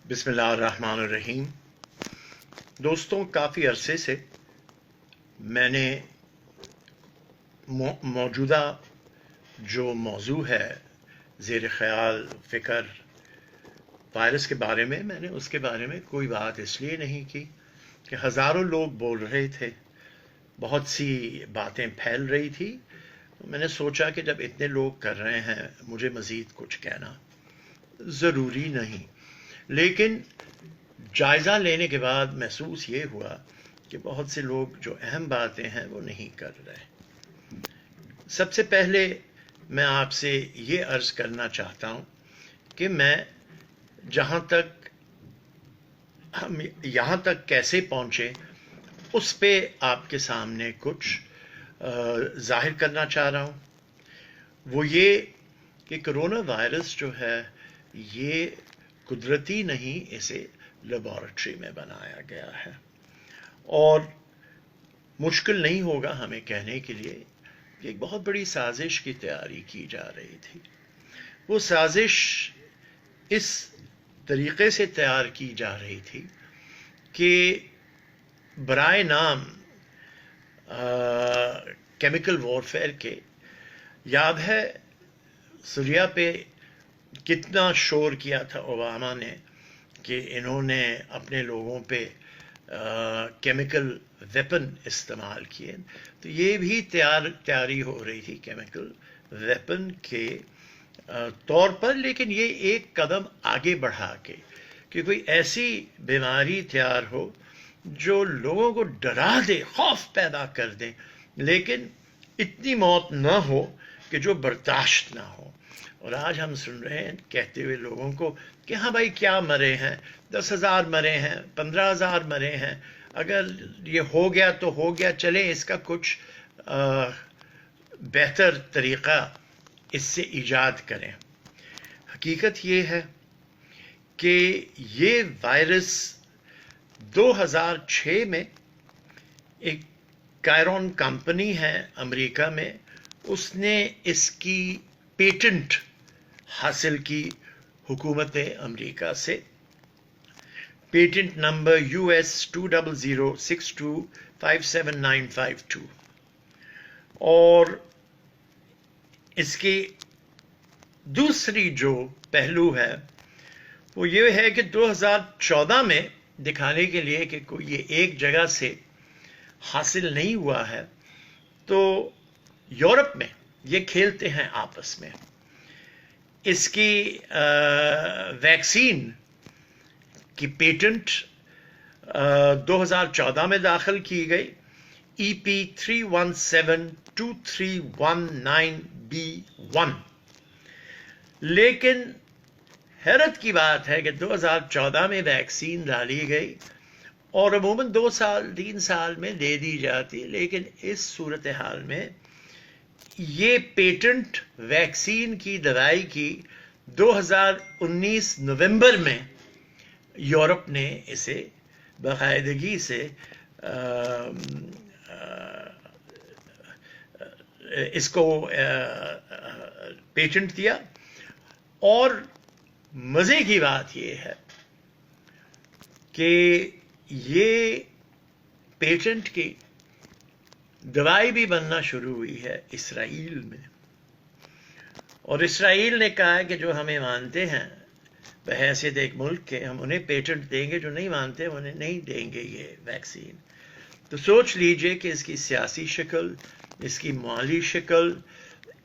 بسم اللہ الرحمن الرحیم۔ دوستوں، کافی عرصے سے میں نے موجودہ جو موضوع ہے زیر خیال فکر وائرس کے بارے میں نے اس کے بارے میں کوئی بات اس لیے نہیں کی کہ ہزاروں لوگ بول رہے تھے، بہت سی باتیں پھیل رہی تھی، تو میں نے سوچا کہ جب اتنے لوگ کر رہے ہیں مجھے مزید کچھ کہنا ضروری نہیں۔ لیکن جائزہ لینے کے بعد محسوس یہ ہوا کہ بہت سے لوگ جو اہم باتیں ہیں وہ نہیں کر رہے۔ سب سے پہلے میں آپ سے یہ عرض کرنا چاہتا ہوں کہ میں جہاں تک ہم یہاں تک کیسے پہنچے اس پہ آپ کے سامنے کچھ ظاہر کرنا چاہ رہا ہوں۔ وہ یہ کہ کرونا وائرس جو ہے یہ قدرتی نہیں، اسے لیبارٹری میں بنایا گیا ہے، اور مشکل نہیں ہوگا ہمیں کہنے کے لیے کہ ایک بہت بڑی سازش کی تیاری کی جا رہی تھی۔ وہ سازش اس طریقے سے تیار کی جا رہی تھی کہ برائے نام کیمیکل وارفیئر کے، یاد ہے سوریا پہ کتنا شور کیا تھا اوباما نے کہ انہوں نے اپنے لوگوں پہ کیمیکل ویپن استعمال کیے، تو یہ بھی تیاری ہو رہی تھی کیمیکل ویپن کے طور پر، لیکن یہ ایک قدم آگے بڑھا کے کہ کوئی ایسی بیماری تیار ہو جو لوگوں کو ڈرا دے، خوف پیدا کر دے، لیکن اتنی موت نہ ہو کہ جو برداشت نہ ہو۔ اور آج ہم سن رہے ہیں کہتے ہوئے لوگوں کو کہ ہاں بھائی کیا مرے ہیں، 10,000 مرے ہیں، 15,000 مرے ہیں، اگر یہ ہو گیا تو ہو گیا، چلیں اس کا کچھ بہتر طریقہ اس سے ایجاد کریں۔ حقیقت یہ ہے کہ یہ وائرس 2006 میں ایک کائرون کمپنی ہے امریکہ میں، اس نے اس کی پیٹنٹ حاصل کی حکومت امریکہ سے، پیٹنٹ نمبر US 2006257,952، اور اس کی دوسری جو پہلو ہے وہ یہ ہے کہ 2014 میں دکھانے کے لیے کہ کوئی یہ ایک جگہ سے حاصل نہیں ہوا ہے، تو یورپ میں یہ کھیلتے ہیں آپس میں۔ اس کی ویکسین کی پیٹنٹ 2014 میں داخل کی گئی، EP31723119B1، لیکن حیرت کی بات ہے کہ 2014 میں ویکسین ڈالی گئی اور عموماً 2-3 سال میں دے دی جاتی، لیکن اس صورتحال میں یہ پیٹنٹ ویکسین کی دوائی کی 2019 نومبر میں یورپ نے اسے باقاعدگی سے اس کو پیٹنٹ دیا۔ اور مزے کی بات یہ ہے کہ یہ پیٹنٹ کی دوائی بھی بننا شروع ہوئی ہے اسرائیل میں، اور اسرائیل نے کہا ہے کہ جو ہمیں مانتے ہیں بحیثیت ایک ملک کے، ہم انہیں پیٹنٹ دیں گے، جو نہیں مانتے انہیں نہیں دیں گے یہ ویکسین۔ تو سوچ لیجئے کہ اس کی سیاسی شکل، اس کی مالی شکل،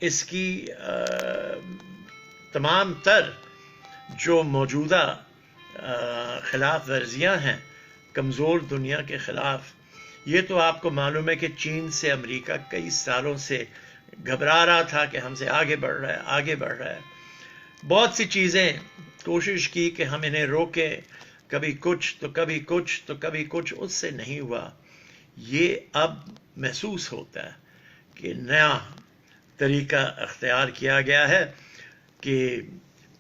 اس کی تمام تر جو موجودہ خلاف ورزیاں ہیں کمزور دنیا کے خلاف، یہ تو آپ کو معلوم ہے کہ چین سے امریکہ کئی سالوں سے گھبرا رہا تھا کہ ہم سے آگے بڑھ رہا ہے، آگے بڑھ رہا ہے۔ بہت سی چیزیں کوشش کی کہ ہم انہیں روکیں، کبھی کچھ تو کبھی کچھ تو کبھی کچھ، اس سے نہیں ہوا۔ یہ اب محسوس ہوتا ہے کہ نیا طریقہ اختیار کیا گیا ہے کہ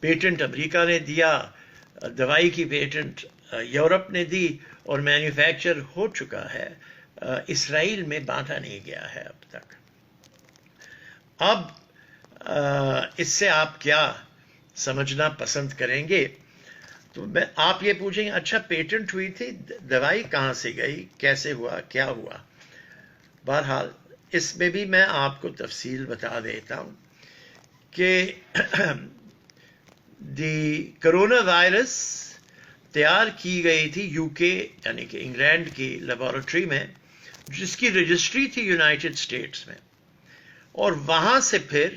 پیٹنٹ امریکہ نے دیا، دوائی کی پیٹنٹ یورپ نے دی، اور مینوفیکچر ہو چکا ہے، اسرائیل میں بانٹا نہیں گیا ہے اب تک۔ اب اس سے آپ کیا سمجھنا پسند کریں گے؟ تو آپ یہ پوچھیں گے اچھا پیٹنٹ ہوئی تھی دوائی کہاں سے گئی کیسے ہوا کیا ہوا. بہرحال اس میں بھی میں آپ کو تفصیل بتا دیتا ہوں کہ کرونا وائرس تیار کی گئی تھی یو کے یعنی کہ انگلینڈ کی لیبارٹری میں جس کی رجسٹری تھی یونائٹڈ اسٹیٹس میں, اور وہاں سے پھر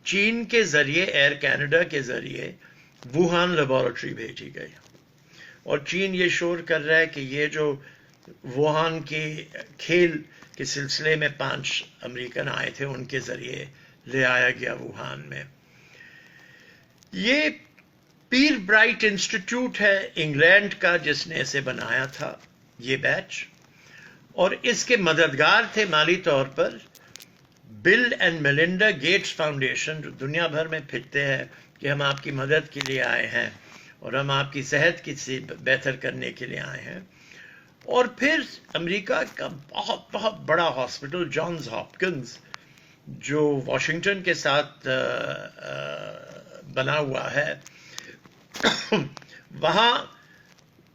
چین کے ذریعے ایئر کینیڈا کے ذریعے ووہان لیبارٹری بھیجی گئی, اور چین یہ شور کر رہا ہے کہ یہ جو ووہان کے کھیل کے سلسلے میں 5 امریکن آئے تھے ان کے ذریعے لے آیا گیا ووہان میں. یہ پیر برائٹ انسٹیٹیوٹ ہے انگلینڈ کا جس نے اسے بنایا تھا یہ بیچ, اور اس کے مددگار تھے مالی طور پر بل اینڈ میلنڈا گیٹس فاؤنڈیشن, جو دنیا بھر میں پھرتے ہیں کہ ہم آپ کی مدد کے لیے آئے ہیں اور ہم آپ کی صحت کی بہتر کرنے کے لیے آئے ہیں. اور پھر امریکہ کا بہت بہت بڑا ہاسپٹل جانز ہاپکنز جو واشنگٹن کے ساتھ بنا ہوا ہے, وہاں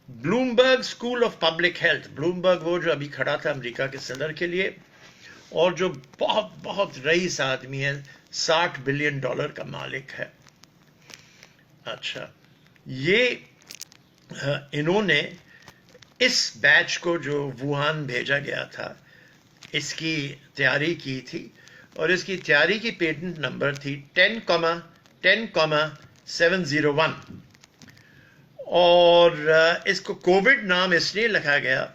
Bloomberg school of public health, Bloomberg وہ جو ابھی کھڑا تھا امریکہ کے صدر کے لیے اور جو بہت بہت رئیس آدمی ہے, $60 بلین کا مالک ہے. اچھا یہ انہوں نے اس بیچ کو جو ووہان بھیجا گیا تھا اس کی تیاری کی تھی, اور اس کی تیاری کی پیٹنٹ نمبر تھی 10,701, اور اس کو کووڈ نام اس لیے لکھا گیا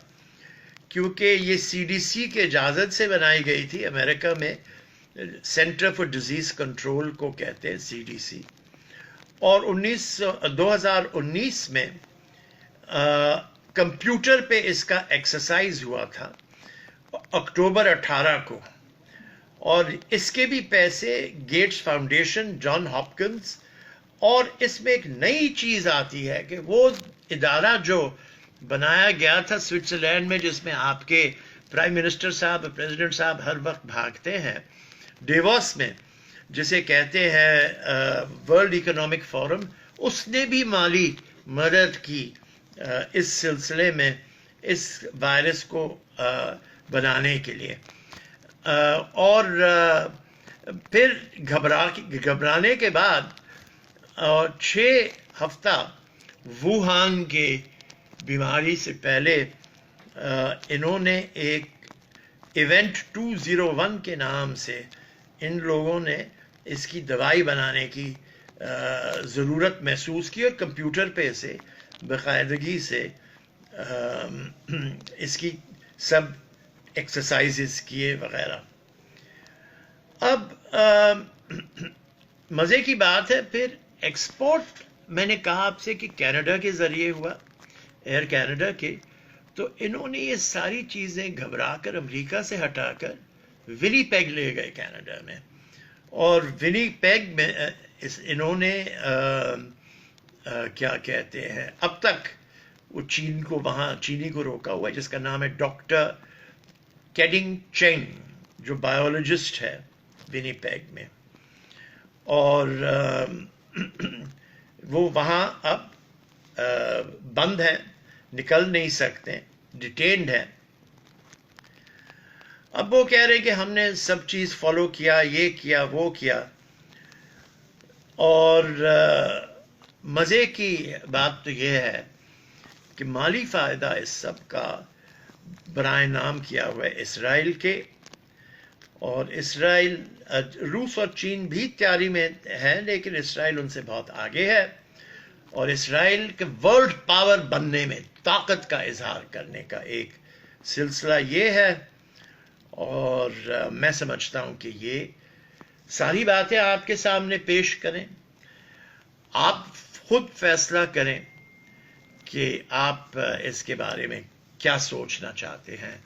کیونکہ یہ سی ڈی سی کے اجازت سے بنائی گئی تھی. امریکہ میں سینٹر فار ڈیزیز کنٹرول کو کہتے ہیں سی ڈی سی, اور 2019 میں کمپیوٹر پہ اس کا ایکسرسائز ہوا تھا اکتوبر 18 کو, اور اس کے بھی پیسے گیٹس فاؤنڈیشن جان ہاپکنز, اور اس میں ایک نئی چیز آتی ہے کہ وہ ادارہ جو بنایا گیا تھا سوئٹزرلینڈ میں جس میں آپ کے پرائم منسٹر صاحب پریزیڈنٹ صاحب ہر وقت بھاگتے ہیں, ڈیووس میں جسے کہتے ہیں ورلڈ اکنامک فورم, اس نے بھی مالی مدد کی اس سلسلے میں اس وائرس کو بنانے کے لیے. اور پھر گھبرانے کے بعد 6 ہفتہ ووہان کے بیماری سے پہلے انہوں نے ایک ایونٹ 201 کے نام سے ان لوگوں نے اس کی دوائی بنانے کی ضرورت محسوس کی, اور کمپیوٹر پہ اسے باقاعدگی سے اس کی سب ایکسرسائزز کیے وغیرہ. اب مزے کی بات ہے پھر ایکسپورٹ میں نے کہا آپ سے کہ کینیڈا کے ذریعے ہوا, ایئر کینیڈا کے, تو انہوں نے یہ ساری چیزیں گھبرا کر امریکہ سے ہٹا کر ونی پیگ لے گئے کینیڈا میں, اور ونی پیگ میں انہوں نے کیا کہتے ہیں اب تک وہ چینی کو روکا ہوا ہے جس کا نام ہے ڈاکٹر کیڈنگ چینگ جو بایولوجسٹ ہے ونی پیگ میں, اور وہ وہاں اب بند ہیں, نکل نہیں سکتے, ڈیٹینڈ ہیں. اب وہ کہہ رہے کہ ہم نے سب چیز فالو کیا, یہ کیا وہ کیا, اور مزے کی بات تو یہ ہے کہ مالی فائدہ اس سب کا برائے نام کیا ہوا ہے اسرائیل کے, اور اسرائیل روس اور چین بھی تیاری میں ہے لیکن اسرائیل ان سے بہت آگے ہے, اور اسرائیل کے ورلڈ پاور بننے میں طاقت کا اظہار کرنے کا ایک سلسلہ یہ ہے, اور میں سمجھتا ہوں کہ یہ ساری باتیں آپ کے سامنے پیش کریں, آپ خود فیصلہ کریں کہ آپ اس کے بارے میں کیا سوچنا چاہتے ہیں.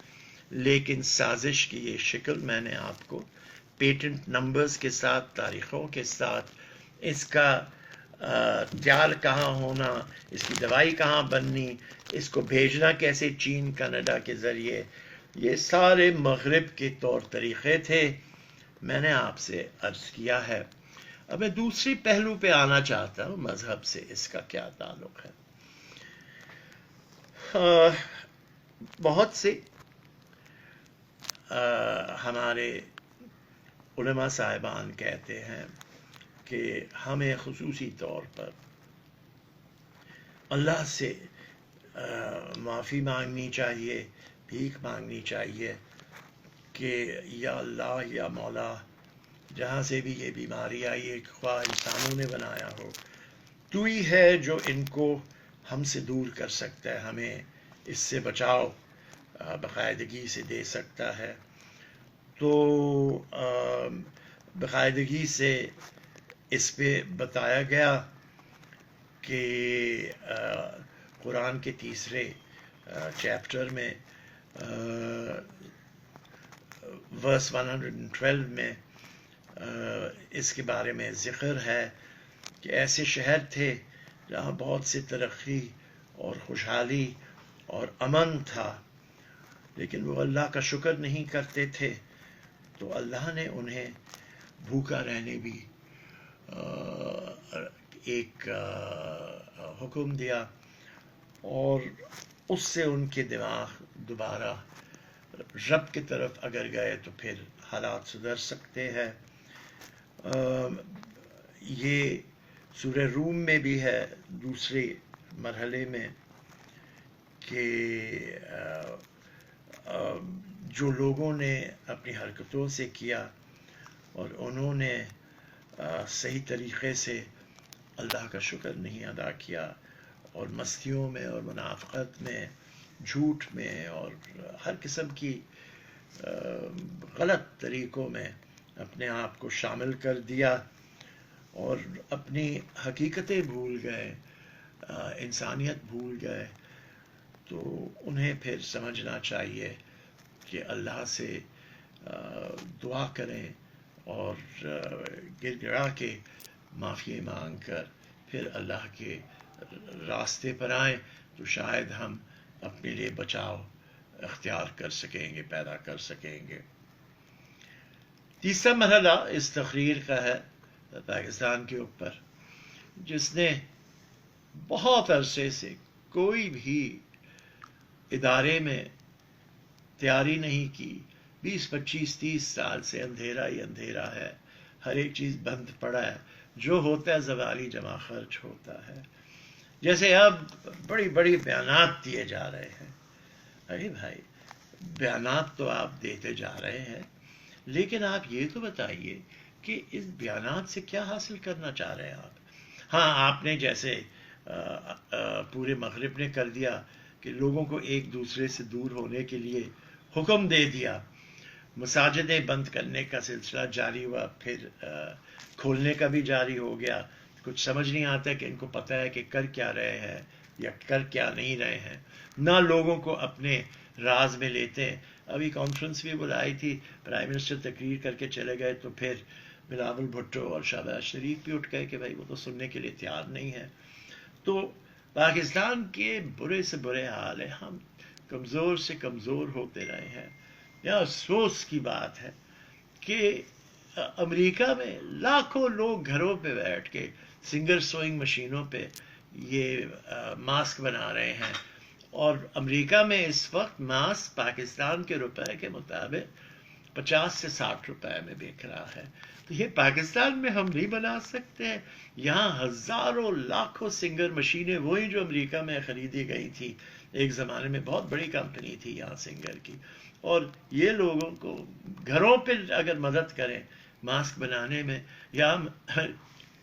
لیکن سازش کی یہ شکل میں نے آپ کو پیٹنٹ نمبرز کے ساتھ, تاریخوں کے ساتھ, اس کا تیار کہاں ہونا, اس کی دوائی کہاں بننی, اس کو بھیجنا کیسے چین کینیڈا کے ذریعے, یہ سارے مغرب کے طور طریقے تھے, میں نے آپ سے عرض کیا ہے. اب میں دوسری پہلو پہ آنا چاہتا ہوں, مذہب سے اس کا کیا تعلق ہے. بہت سے ہمارے علماء صاحبان کہتے ہیں کہ ہمیں خصوصی طور پر اللہ سے معافی مانگنی چاہیے، بھیک مانگنی چاہیے کہ یا اللہ یا مولا، جہاں سے بھی یہ بیماری آئی ہے، خواہ انسانوں نے بنایا ہو، تو ہی ہے جو ان کو ہم سے دور کر سکتا ہے، ہمیں اس سے بچاؤ باقاعدگی سے دے سکتا ہے۔ تو باقاعدگی سے اس پہ بتایا گیا کہ قرآن کے تیسرے چیپٹر میں ورس 112 میں اس کے بارے میں ذکر ہے کہ ایسے شہر تھے جہاں بہت سی ترقی اور خوشحالی اور امن تھا، لیکن وہ اللہ کا شکر نہیں کرتے تھے، تو اللہ نے انہیں بھوکا رہنے بھی ایک حکم دیا، اور اس سے ان کے دماغ دوبارہ رب کی طرف اگر گئے تو پھر حالات سدھر سکتے ہیں۔ یہ سورہ روم میں بھی ہے دوسرے مرحلے میں کہ جو لوگوں نے اپنی حرکتوں سے کیا اور انہوں نے صحیح طریقے سے اللہ کا شکر نہیں ادا کیا، اور مستیوں میں اور منافقت میں، جھوٹ میں اور ہر قسم کی غلط طریقوں میں اپنے آپ کو شامل کر دیا اور اپنی حقیقتیں بھول گئے، انسانیت بھول گئے، تو انہیں پھر سمجھنا چاہیے کہ اللہ سے دعا کریں اور گر گڑا کے معافی مانگ کر پھر اللہ کے راستے پر آئیں، تو شاید ہم اپنے لیے بچاؤ اختیار کر سکیں گے، پیدا کر سکیں گے۔ تیسرا مرحلہ اس تقریر کا ہے پاکستان کے اوپر، جس نے بہت عرصے سے کوئی بھی ادارے میں تیاری نہیں کی، 20-25-30 سال سے اندھیرا ہی اندھیرا ہے، ہر ایک چیز بند پڑا ہے، جو ہوتا ہے زوالی جمع خرچ ہوتا ہے۔ جیسے اب بڑی بڑی بیانات دیے جا رہے ہیں، ارے بھائی بیانات تو آپ دیتے جا رہے ہیں، لیکن آپ یہ تو بتائیے کہ اس بیانات سے کیا حاصل کرنا چاہ رہے ہیں آپ؟ ہاں، آپ نے جیسے پورے مغرب نے کر دیا کہ لوگوں کو ایک دوسرے سے دور ہونے کے لیے حکم دے دیا، مساجدیں بند کرنے کا سلسلہ جاری ہوا، پھر کھولنے کا بھی جاری ہو گیا۔ کچھ سمجھ نہیں آتا کہ ان کو پتہ ہے کہ کر کیا رہے ہیں یا کر کیا نہیں رہے ہیں، نہ لوگوں کو اپنے راز میں لیتے ہیں۔ ابھی کانفرنس بھی بلائی تھی، پرائم منسٹر تقریر کر کے چلے گئے، تو پھر بلاول بھٹو اور شہباز شریف بھی اٹھ گئے کہ بھائی وہ تو سننے کے لیے تیار نہیں ہے۔ تو پاکستان کے برے سے برے حال ہے، ہم کمزور سے کمزور ہوتے رہے ہیں۔ یہ افسوس کی بات ہے کہ امریکہ میں لاکھوں لوگ گھروں پہ بیٹھ کے سنگر سوئنگ مشینوں پہ یہ ماسک بنا رہے ہیں، اور امریکہ میں اس وقت ماسک پاکستان کے روپے کے مطابق 50 سے 60 روپے میں بک رہا ہے۔ تو یہ پاکستان میں ہم نہیں بنا سکتے ہیں؟ یہاں ہزاروں لاکھوں سنگر مشینیں، وہی جو امریکہ میں خریدی گئی تھی، ایک زمانے میں بہت بڑی کمپنی تھی یہاں سنگر کی، اور یہ لوگوں کو گھروں پہ اگر مدد کریں ماسک بنانے میں، یا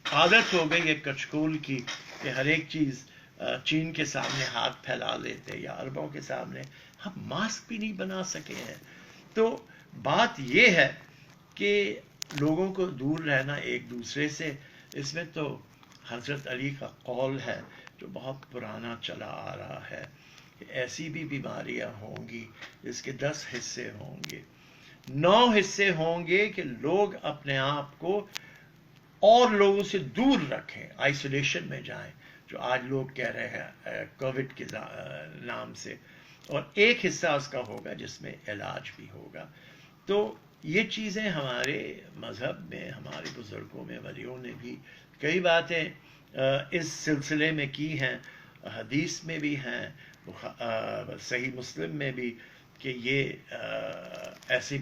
عادت ہو گئی ہے کچکول کی کہ ہر ایک چیز چین کے سامنے ہاتھ پھیلا لیتے یا عربوں کے سامنے، ہم ماسک بھی نہیں بنا سکے ہیں۔ تو بات یہ ہے کہ لوگوں کو دور رہنا ایک دوسرے سے، اس میں تو حضرت علی کا قول ہے جو بہت پرانا چلا آ رہا ہے کہ ایسی بھی بیماریاں ہوں گی جس کے 10 حصے ہوں گے، 9 حصے ہوں گے کہ لوگ اپنے آپ کو اور لوگوں سے دور رکھیں، آئسولیشن میں جائیں، جو آج لوگ کہہ رہے ہیں کووڈ کے نام سے، اور ایک حصہ اس کا ہوگا جس میں علاج بھی ہوگا۔ تو یہ چیزیں ہمارے مذہب میں، ہمارے بزرگوں میں، ولیوں نے بھی کئی باتیں اس سلسلے میں کی ہیں، حدیث میں بھی ہیں، صحیح مسلم میں بھی، کہ یہ ایسی